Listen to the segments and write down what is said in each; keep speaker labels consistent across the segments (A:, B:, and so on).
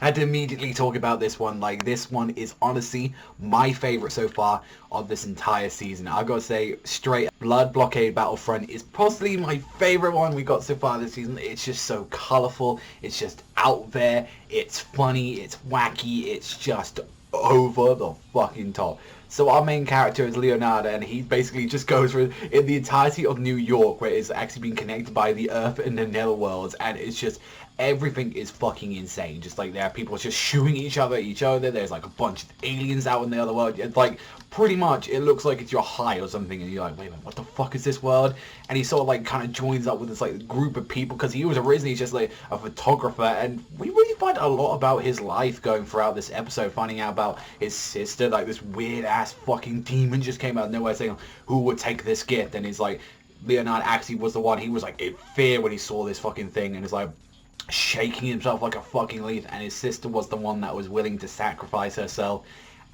A: had to immediately talk about this one. Like, this one is honestly my favorite so far of this entire season. I gotta say, straight Blockade Battlefront is possibly my favorite one we got so far this season. It's just so colorful, it's just out there, it's funny, it's wacky, it's just over the fucking top. So our main character is Leonardo, and he basically just goes through in the entirety of New York, where it's actually been connected by the Earth and the Netherworlds, and it's just everything is fucking insane. Just like there are people just shooting each other. There's like a bunch of aliens out in the other world. It's like pretty much it looks like it's you're high or something, and you're like, wait a minute, what the fuck is this world? And he sort of like kind of joins up with this like group of people because he was originally just like a photographer, and we really find a lot about his life going throughout this episode, finding out about his sister. Like this weird ass fucking demon just came out of nowhere saying who would take this gift, and he's like, Leonard actually was the one. He was like in fear when he saw this fucking thing, and it's like shaking himself like a fucking leaf, and his sister was the one that was willing to sacrifice herself,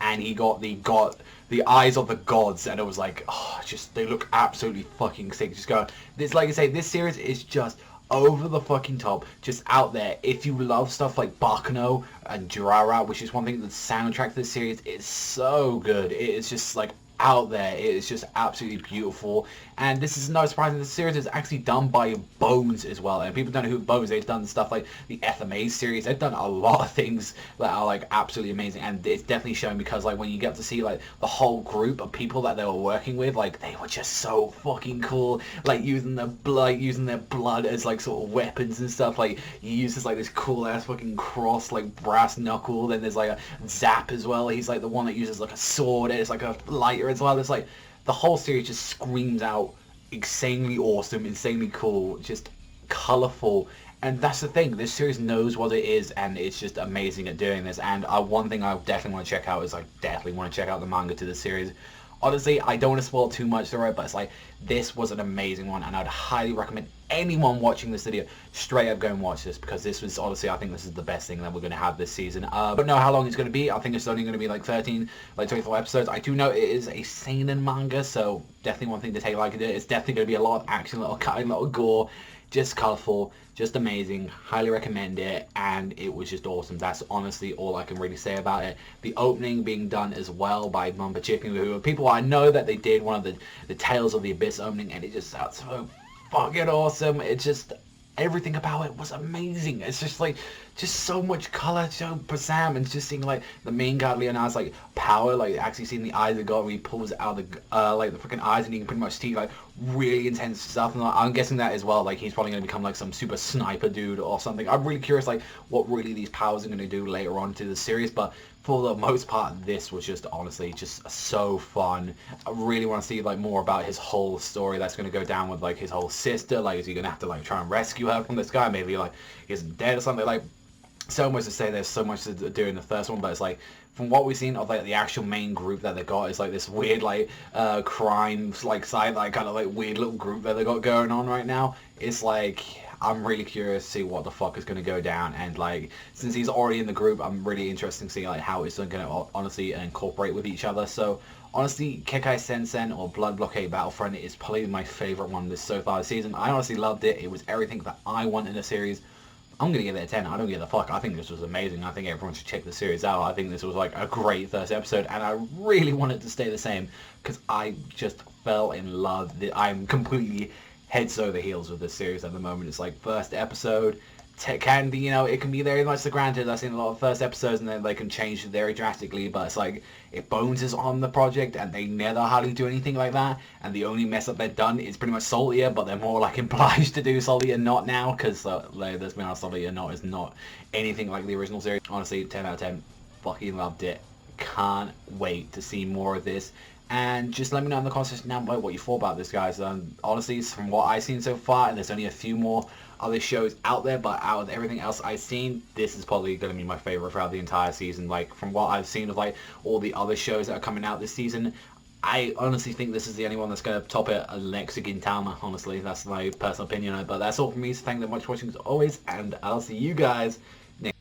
A: and he got the eyes of the gods, and it was like, oh, just they look absolutely fucking sick. Just go, this, like I say, this series is just over the fucking top, just out there. If you love stuff like Bakuno and Jirara, which is one thing, the soundtrack to this series is so good. It is just like out there. It is just absolutely beautiful, and this is no surprise. This series is actually done by Bones as well, and people don't know who Bones. They've done stuff like the FMA series. They've done a lot of things that are like absolutely amazing, and it's definitely showing because like when you get to see like the whole group of people that they were working with, like they were just so fucking cool, like using their blood as like sort of weapons and stuff. Like he uses like this cool ass fucking cross, like brass knuckle. Then there's like a Zap as well. He's like the one that uses like a sword, and it's like a lighter as well. It's like the whole series just screams out insanely awesome, insanely cool, just colorful. And that's the thing, this series knows what it is, and it's just amazing at doing this. And one thing I definitely want to check out is I definitely want to check out the manga to this series. Honestly, I don't want to spoil too much for it, but it's like, this was an amazing one, and I'd highly recommend anyone watching this video straight up go and watch this, because this was, honestly, I think this is the best thing that we're going to have this season. I don't know how long it's going to be. I think it's only going to be like 24 episodes. I do know it is a seinen manga, so definitely one thing to take like it. It's definitely going to be a lot of action, a lot of cutting, a lot of gore, just colorful, just amazing. Highly recommend it, and it was just awesome. That's honestly all I can really say about it. The opening being done as well by Mumba Chipping, who are people I know that they did one of the Tales of the Abyss opening, and it just sounds so fucking awesome. It's just everything about it was amazing. It's just like, just so much color, so Sam, and just seeing like the main god Leonard's like power, like actually seeing the eyes of God when he pulls it out of the like the freaking eyes, and he can pretty much see like really intense stuff. And I'm guessing that as well, like he's probably gonna become like some super sniper dude or something. I'm really curious like what really these powers are gonna do later on to the series, but for the most part, this was just honestly just so fun. I really want to see like more about his whole story that's going to go down with like his whole sister. Like, is he going to have to like try and rescue her from this guy? Maybe like he isn't dead or something. Like, so much to say. There's so much to do in the first one, but it's like from what we've seen of like the actual main group that they got is like this weird like crime like side, like kind of like weird little group that they got going on right now. It's like, I'm really curious to see what the fuck is going to go down, and like since he's already in the group, I'm really interested to see like how it's going to honestly incorporate with each other. So honestly, Kekkai Sensen or Blockade Battlefront is probably my favorite one this so far this season. I honestly loved it. It was everything that I want in a series. I'm going to give it a 10. I don't give a fuck. I think this was amazing. I think everyone should check the series out. I think this was like a great first episode, and I really want it to stay the same because I just fell in love. I'm completely heads over heels with this series at the moment. It's like first episode can be, you know, it can be very much the granted. I've seen a lot of first episodes and then they can change very drastically, but it's like if Bones is on the project and they never hardly do anything like that, and the only mess up they've done is pretty much Saltier, but they're more like obliged to do Saltier Not now because like, let's be honest, Saltier Not is not anything like the original series. Honestly, 10 out of 10. Fucking loved it. Can't wait to see more of this. And just let me know in the comments section down below what you thought about this, guys. Honestly, from what I've seen so far, and there's only a few more other shows out there, but out of everything else I've seen, this is probably going to be my favorite throughout the entire season. Like, from what I've seen of like all the other shows that are coming out this season, I honestly think this is the only one that's going to top it next to Gintama. Honestly, that's my personal opinion on it. But that's all from me, so thank you very much for watching as always, and I'll see you guys next